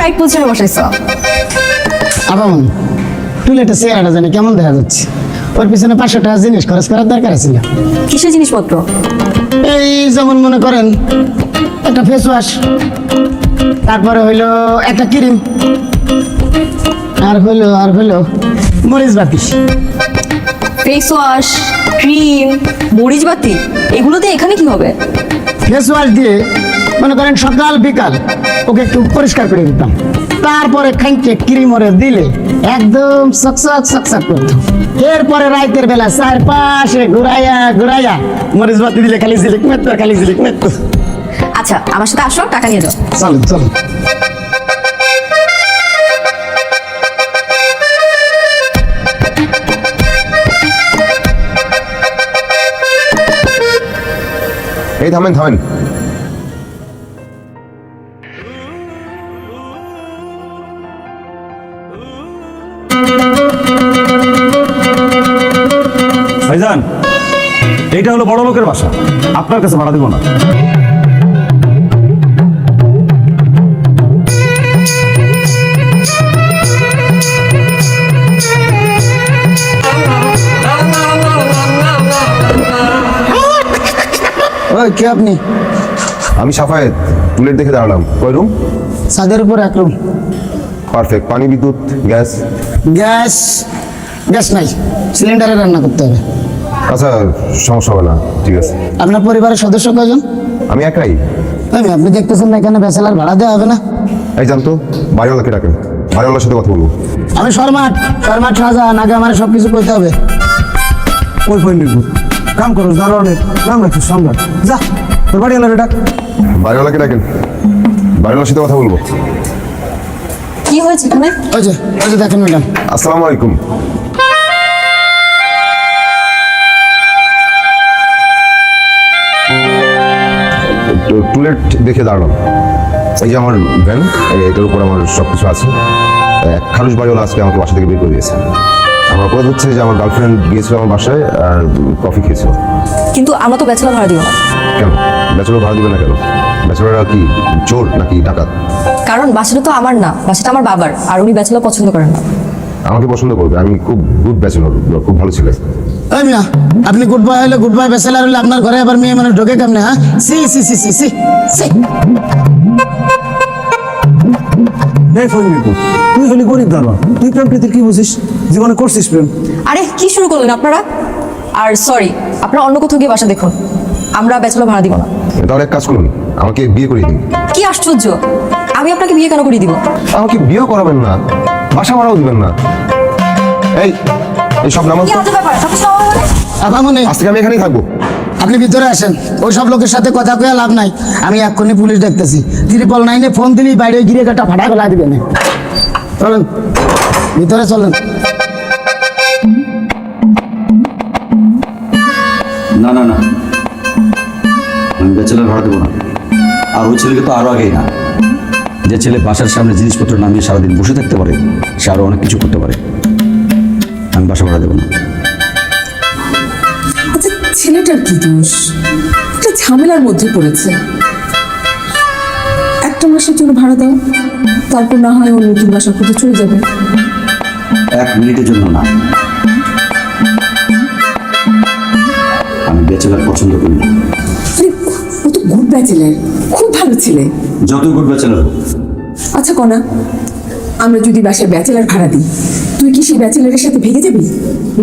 Right পজিশনে বসাইছো। আবামন টুলেটে চেহারাটা জানি কেমন দেখা যাচ্ছে, ওর পিছনে 500 টাকা জিনিস খরচ করার দরকার ছিল। কিসের জিনিসপত্র? এই যেমন মনে করেন একটা ফেস ওয়াশ, তারপরে হইলো একটা ক্রিম, আর হইলো মরিচ বাতি। ফেস ওয়াশ, ক্রিম, মরিচবাতি, এগুলোতে এখানে কি হবে? ফেস ওয়াশ দিয়ে মনে করেন সকাল বিকাল ওকে একটু পরিষ্কার করে দিতাম, তারপরে খাইতে ক্রিম ওরে দিলে একদম সকসক করতো। এরপরে রাতের বেলা চারপাশে ঘুরাইয়া মরিচ বাতি দিলে খালি ঝিলিক মেত্তো। আচ্ছা, আমার সাথে আসো, টাকা নিয়ে যাও। চলো এই থামেন। ভাইজান, এইটা হলো বড় লোকের বাসা, আপনার কাছে ভাড়া দেব না। ওই কে আপনি? আমি সাফায়েত, টুলেট দেখে দাঁড়ালাম। কয় রুম? ছাদের উপর এক রুম। পারফেক্ট। পানি, বিদ্যুৎ, গ্যাস? গ্যাস নাই, সিলিন্ডারে রান্না করতে হবে। আচ্ছা, সমস্যা হবে না, ঠিক আছে। আপনার পরিবারের সদস্য কয়জন? আমি একাই। আপনি দেখতেছেন না এখানে ব্যাচেলার ভাড়া দেওয়া হবে না? এই জানতো, বাড়িওয়ালাকে ডাকেন, বাড়িওয়ালার সাথে কথা বলবো। আমি শর্মাট শাহজাহান, আগে আমার সবকিছু করতে হবে। ওই পয়েন্ট কাম করো, দাঁড়ানোর নাম রাখছো সম্রাট। যা, তোর বাড়ি এলো ডাক। বাড়িওয়ালাকে ডাকেন, বাড়িওয়ালার সাথে কথা বলবো। কি হয়েছে এখানে? ওই যে দেখেন ম্যাডাম। আসসালামু আলাইকুম। টুলেট দেখে দাঁড়ালাম। এই যে আমার ভ্যান, এটার উপর আমার সবকিছু আছে। এক খালুস বাড়িওয়ালা আজকে আমাকে বাসা থেকে বের করে দিয়েছে। আমার অপরাধ হচ্ছে যে আমার গার্লফ্রেন্ড গিয়েছিল আমার বাসায় আর কফি খেয়েছিল। কিন্তু আমরা তো ব্যাচেলর ভাড়া দিব না। কেন ব্যাচেলর ভাড়া দিবে না কেন? ব্যাচেলররা কি চোর নাকি ডাকাত? কারণ বাসাটা তো আমার না, বাসাটা আমার বাবার, আর উনি ব্যাচেলর পছন্দ করেন না। আমাকে পছন্দ করবে, আমি খুব গুড ব্যাচেলর, খুব ভালো ছেলে। ওই মিয়া, আপনি গুড বয় হলে গুড বয়, ব্যাচেলার হলে আপনার ঘরে আবার মেয়ে মানুষ ঢোকে কেমনে? হ্যাঁ, সি। তুই হলি গরিব দাঁড়া, তুই প্রেম প্রীতির কি বুঝিস? জীবনে করছিস প্রেম? আরে কি শুরু করলেন আপনারা? আর সরি, আপনারা অন্য কোথাও গিয়ে বাসা দেখুন, আমরা ব্যাচেলর ভাড়া দিব না। তাহলে এক কাজ করুন, আমাকে বিয়ে করিয়ে দিন। কি আশ্চর্য, আমি আপনাকে বিয়ে কেন করিয়ে দিব? আমাকে বিয়েও করাবেন না, বাসা ভাড়াও দিবেন না। এই সব নামাজ কি আজব ব্যাপার, সবকিছু আমার মানে? আপামনি, আজ থেকে আমি এখানেই থাকবো। আপনি ভিতরে আসেন, ওই সব লোকের সাথে কথা কয়ে লাভ নাই। আমি এক্ষুনি পুলিশ দেখতেছি। 999 ফোন দিলেই বাইরে গিয়ে কাটা ফাটা গলা দিবেন। চলেন ভিতরে, চলেন। না, আমি ব্যাচেলার ভাড়া দেবো না। আর ওই ছেলেকে তো আরো আগেই না। যে ছেলে বাসার সামনে জিনিসপত্র নামিয়ে সারাদিন বসে থাকতে পারে, সে আরো অনেক কিছু করতে পারে। আমি বাসা ভাড়া দেবো না। আচ্ছা, ছেলেটার কি দোষ? একটা ঝামেলার মধ্যে পড়েছে। একটা মাসের জন্য ভাড়া দাও, তারপর না হয় ও নতুন বাসা খুঁজে চলে যাবে। 1 মিনিটের জন্য না। আমি ব্যাচেলার পছন্দ করি না। আরে, ও তো গুড ব্যাচেলার, খুব ভালো ছেলে। যতই গুড ব্যাচেলার হোক। আচ্ছা কনা, আমরা যদি বাসায় ব্যাচেলার ভাড়া দিই, তুই কি সেই ব্যাচেলারের সাথে ভেগে যাবি?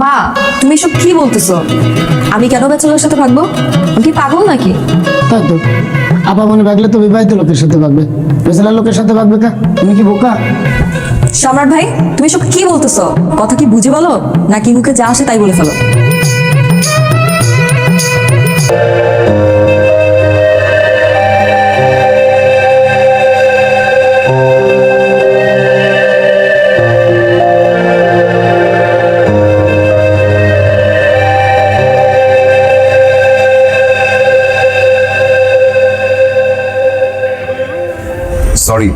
মা, তুমি এসব কি বলতেছো? আমি কেন ব্যাচেলরের সাথে থাকবো? আমি কি পাগল নাকি? তাই তো, আপামনি ভাগলে তো বিবাহিত লোকের সাথে ভাগবে, ব্যাচেলার লোকের সাথে ভাগবে কা? তুমি কি বোকা? সম্রাট ভাই, তুমি এসব কি বলতেছো? কথা কি বুঝে বলো, নাকি মুখে যা আসে তাই বলে ফেলো? সরি,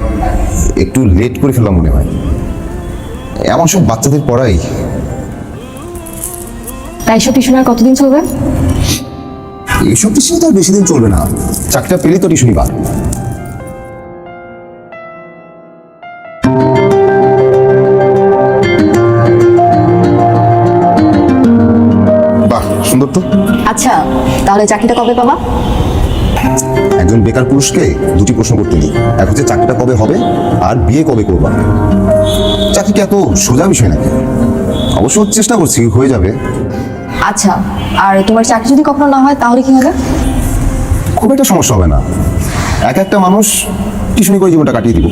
একটু লেট করে ফেললাম মনে হয়। এমন সব বাচ্চাদের পড়াই। তাই সব টিউশন আর কতদিন চলবে? এইসব টিউশন তো আর বেশি দিন চলবে না, চাকরিটা পেলেই তো টিউশনই বার। আচ্ছা তাহলে চাকরিটা কবে পাবা? একজন বেকার পুরুষকে দুটি প্রশ্ন করতে দিই, এক হচ্ছে চাকরিটা কবে হবে আর বিয়ে কবে করবা। চাকরি কি এত সোজা বিষয় নাকি? অবশ্য চেষ্টা করছি, হয়ে যাবে। আচ্ছা, আর তোমার চাকরি যদি কখনো না হয় তাহলে কি হবে? খুব একটা সমস্যা হবে না, এক একটা মানুষ টিউশনি করে জীবনটা কাটিয়ে দিব।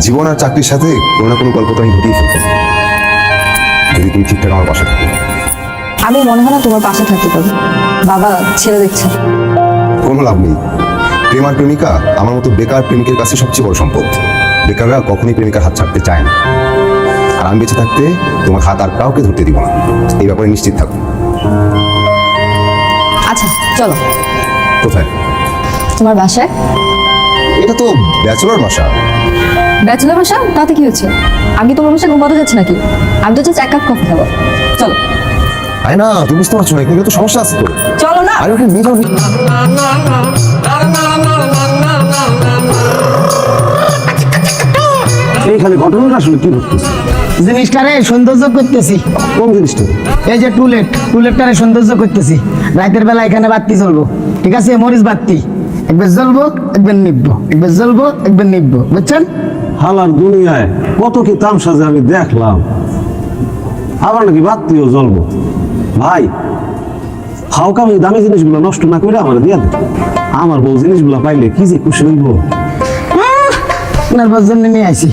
জীবন আর চাকরির সাথে কোনো না কোনো গল্প তো আমি ঘটিয়ে ফেলবো, যদি তুমি ঠিকঠাক আমার পাশে থাকো। আমি মনে হয় না তোমার পাশে থাকতে পারবো। বাবা ছেলে দেখছে। কোনো লাভ নেই, প্রেম আর প্রেমিকা আমার মতো বেকার প্রেমিকের কাছে সবচেয়ে বড় সম্পদ। বেকাররা কখনোই প্রেমিকার হাত ছাড়তে চায় না, আর আমি বেঁচে থাকতে তোমার হাত আর কাউকে ধরতে দিব না, এই ব্যাপারে নিশ্চিত থাকো। আচ্ছা চলো। কোথায়? তোমার বাসায়। এটা তো ব্যাচেলর বাসা। ব্যাচেলর বাসা তাতে কি হচ্ছে? আমি তোমার বাসায় ঘুমাতে যাচ্ছি নাকি? আমি তো জাস্ট এক কাপ কফি খাবো। চলো। আরে না, তুমি বুঝতে পারছো না, এখানে তো সমস্যা আছে তো। চলো না। আরে ওকে নিয়ে যাও। এইখানে ঘটনাটা আসলে কি ঘটতেছে? জিনিসটারে সৌন্দর্য করতেছি। কোন জিনিসটা? এই যে টুলেটটারে সৌন্দর্য করতেছি। রাতের বেলা এখানে বাতি জ্বলবো, ঠিক আছে? মরিচ বাতি, একবার জ্বলবো একবার নিববো, একবার জ্বলবো একবার নিববো, বুঝছেন? হালার দুনিয়ায় কত কি তামসা যে আমি দেখলাম, আবার নাকি বাতিও জ্বলবো। ভাই হাওকামি দামি জিনিসগুলো নষ্ট না করে আমার দিয়া দে। আমার বউ জিনিসগুলো পাইলে কি যে খুশি হইব। আপনার জন্য নিয়ে আসি।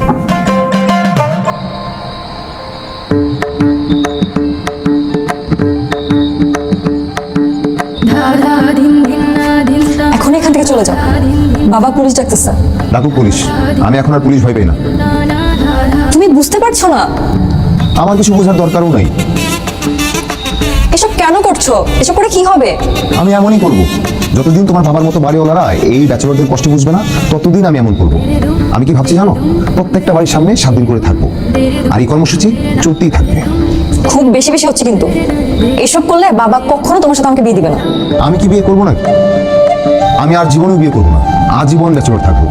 এখন এখান থেকে চলে যাও। বাবা পুলিশ ডাকতেছে। ডাকুক পুলিশ, আমি এখন আর পুলিশ ভয় পাই না। তুমি বুঝতে পারছো না? আমার কিছু বোঝার দরকারও নাই। এসব কেন করছো? এসব করে কি হবে? আমি এমনই করব, যতদিন তোমার বাবার মতো বাড়িওয়ালারা এই ব্যাচেলরদের কষ্ট বুঝবে না ততদিন আমি এমন করব। আমি কি ভাবছি জানো, প্রত্যেকটা বাড়ির সামনে 7 দিন করে থাকবো, আর এই কর্মসূচি চলতেই থাকবে। খুব বেশি বেশি হচ্ছে কিন্তু। এসব করলে বাবা কখনো তোমার সাথে আমাকে বিয়ে দিবে না। আমি কি বিয়ে করবো না? আমি আর জীবনেও বিয়ে করবো না, আজীবন ব্যাচেলর থাকবো।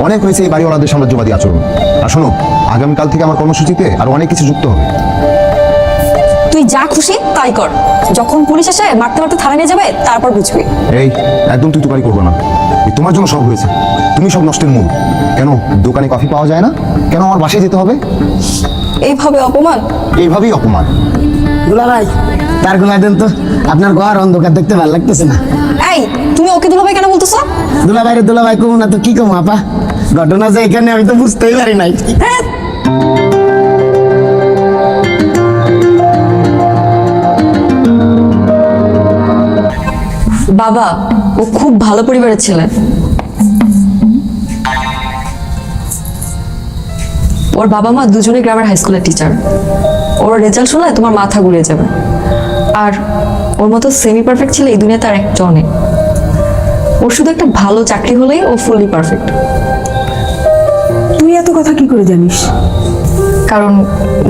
অনেক হয়েছে এই বাড়িওয়ালাদের সাম্রাজ্যবাদী আচরণ। আর শোনো, আগামীকাল থেকে আমার কর্মসূচিতে আর অনেক কিছু যুক্ত হবে। তুই যা খুশি তাই কর। যখন পুলিশ এসে মারতে মারতে থানায় নিয়ে যাবে তারপর বুঝবি। এই একদম তুই তুকারি করবো না, এই তোমার জন্য সব হয়েছে। তুমি সব নষ্টের মূল। কেন দোকানে কফি পাওয়া যায় না? কেন আমার বাসায় যেতে হবে? এইভাবে অপমান। এইভাবেই অপমান। দুলা ভাই, তার গুলা দেন তো। আপনার ঘর অন্ধকার দেখতে ভালো লাগতেছে না। এই তুমি ওকে দুলাভাই কেন বলতেছো? দুলা ভাই কমু না তো কি কমু আপা? ঘটনা যে এখানে আমি তো বুঝতেই পারি নাই। হ্যাঁ। বাবা ও খুব ভালো পরিবারের ছেলে। ওর বাবা মা দুজনেই গ্রামের হাই স্কুলের টিচার। ওর রেজাল্ট শুনলে তোমার মাথা ঘুরিয়ে যাবে। আর ওর মতো সেমি পারফেক্ট ছেলে এই দুনিয়াতে আর একটা নেই। ওর শুধু একটা ভালো চাকরি হলেই ও ফুললি পারফেক্ট। তুই এত কথা কি করে জানিস? কারণ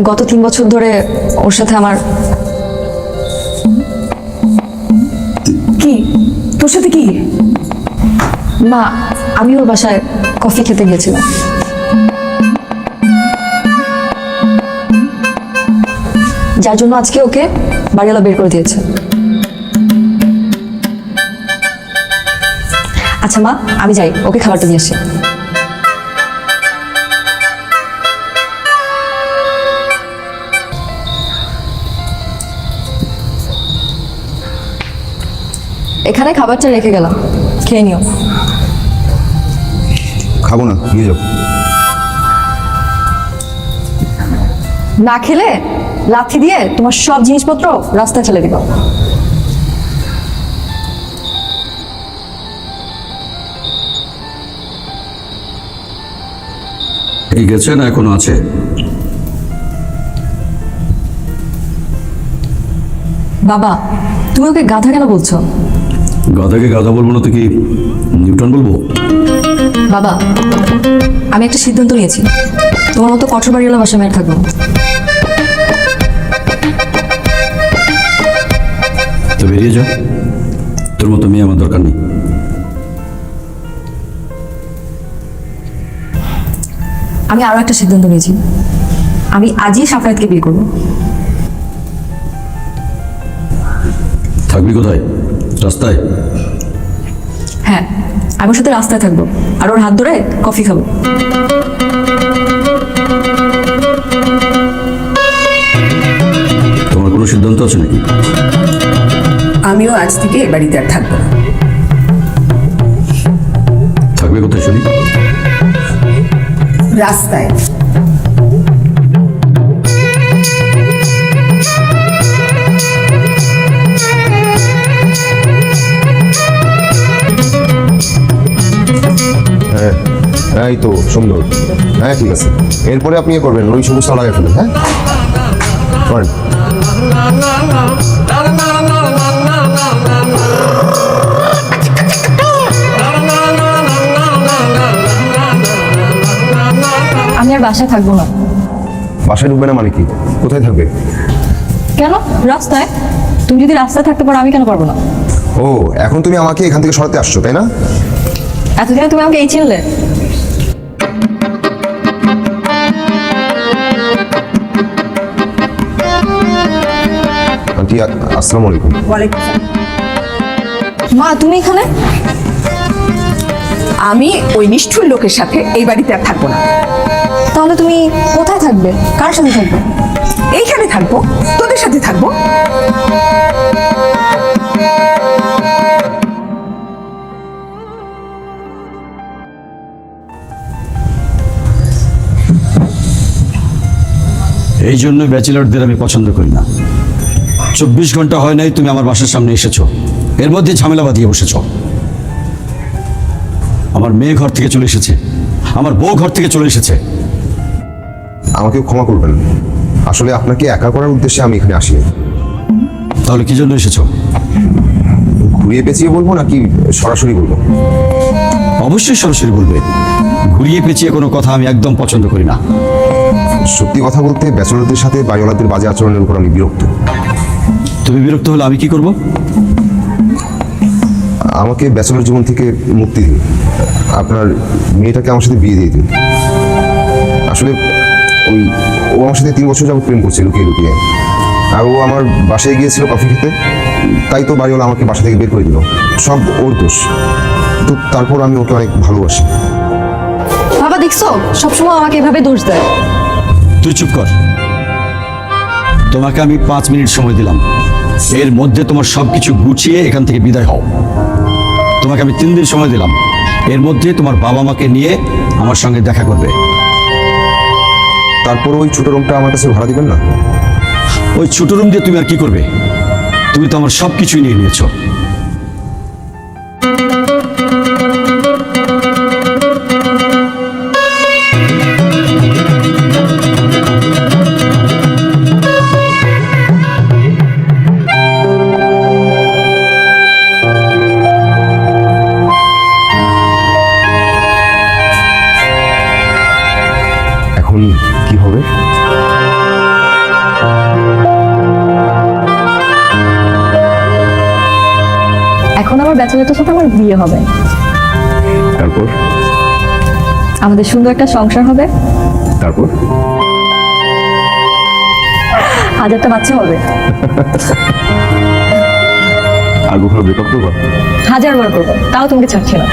গত 3 বছর ধরে ওর সাথে আমার কি তোর সাথে কি? মা, আমি ওর বাসায় কফি খেতে গিয়েছিলাম। যার জন্য আজকে ওকে বাড়িওয়ালা বের করে দিয়েছে। আচ্ছা মা, আমি যাই, ওকে খাবারটা দিয়ে আসি। এখানে খাবারটা রেখে গেলাম, খেয়ে নিও। খাবো না, নিয়ে যাও। না খেলে লাথি দিয়ে তোমার সব জিনিসপত্র রাস্তায় ফেলে দিব। এই গেছে না এখনো আছে? বাবা, তুমি ওকে গাধা কেন বলছো? গাধাকে গাধা বলবো না তো কি নিউটন বলবো? বাবা, আমি একটা সিদ্ধান্ত নিয়েছি। তোমার মতো কঠোর বাড়িওয়ালা বাসা মেয়ে থাকবো না। তো বেরিয়ে যা, তোর মতো মেয়ে আমার দরকার নেই। আমি আরো একটা সিদ্ধান্ত নিয়েছি, আমি আজই সাফায়াতকে বিয়ে করবো। থাকবি কোথায়? রাস্তায়? হ্যাঁ, আমি ওর সাথে রাস্তায় থাকবো আর ওর হাত ধরে কফি খাবো। তোমার কোনো সিদ্ধান্ত আছে নাকি? আমিও আজ থেকে এ বাড়িতে আর থাকবো না। থাকবে কোথায় শুনি? রাস্তায়। হ্যাঁ হ্যাঁ, এই তো সুন্দর। হ্যাঁ ঠিক আছে, এরপরে আপনি করবেন ওই সবুজটা লাগাই ফেলেন। হ্যাঁ করেন। আমি আর বাসায় থাকবো না। বাসায় ঢুকবে না মানে কি? কোথায় থাকবে? কেন? রাস্তায়। তুমি যদি রাস্তায় থাকতে পারো, আমি কেন পারবো না? ও, এখন তুমি আমাকে এখান থেকে সরাতে আসছো তাই না? এতদিনে তুমি আমাকে এই চিনলে? আন্টি আসসালামু আলাইকুম। মা, তুমি এখানে? আমি ওই নিষ্ঠুর লোকের সাথে এই বাড়িতে আর থাকবো না। তাহলে তুমি কোথায় থাকবে? কার সাথে থাকবে? এইখানে থাকবো, তোদের সাথে থাকবো। এই জন্য ব্যাচেলরদের আমি পছন্দ করি না। 24 ঘন্টা হয় নাই তুমি আমার বাসার সামনে এসেছো, এর মধ্যে ঝামেলা বাঁধিয়ে বসেছো। আমার মেয়ে ঘর থেকে চলে এসেছে, আমার বউ ঘর থেকে চলে এসেছে। আমাকে ক্ষমা করবেন, আসলে আপনাকে একা করার উদ্দেশ্যে আমি এখানে আসিনি। তাহলে কি জন্য এসেছো? ঘুরিয়ে পেঁচিয়ে বলবো নাকি সরাসরি বলবো? অবশ্যই সরাসরি বলবে। ঘুরিয়ে পেঁচিয়ে কোনো কথা আমি একদম পছন্দ করি না। সত্যি কথা বলতে ব্যাচেলরদের সাথে বাড়িওয়ালাদের বাজে আচরণের উপর আমি বিরক্ত। তুমি বিরক্ত হলে আমি কি করব? আমাকে ব্যাচেলর জীবন থেকে মুক্তি দিন, আপনার মেয়েটাকে আমার সাথে বিয়ে দিয়ে দিন। আসলে ও আমার সাথে 3 বছর যাবত প্রেম করছে লুকিয়ে লুকিয়ে, আর ও আমার বাসায় গিয়েছিল কফি খেতে, তাই তো বাড়িওয়ালা আমাকে বাসা থেকে বের করে দিল। সব ওর দোষ। তো তারপর আমি ওকে অনেক ভালোবাসি। বাবা, দেখছো সবসময় আমাকে এভাবে দোষ দেয়। তুই চুপ কর। তোমাকে আমি 5 মিনিট সময় দিলাম, এর মধ্যে তোমার সবকিছু গুছিয়ে এখান থেকে বিদায় হও। তোমাকে আমি 3 দিন সময় দিলাম, এর মধ্যে তোমার বাবা মাকে নিয়ে আমার সঙ্গে দেখা করবে। তারপর ওই ছোট রুমটা আমার কাছে ভাড়া দিবেন না? ওই ছোট রুম দিয়ে তুমি আর কি করবে? তুমি তো আমার সবকিছুই নিয়ে নিয়েছো। এখন কি হবে? এখন আমার ব্যাচেলরদের সাথে আমার বিয়ে হবে, তারপর? আমাদের সুন্দর একটা সংসার হবে, তারপর? 1000টা বাচ্চা হবে। আর কখনো ব্রেকআপ করবো? 1000 বার করবো, তাও তোমাকে ছাড়ছি না।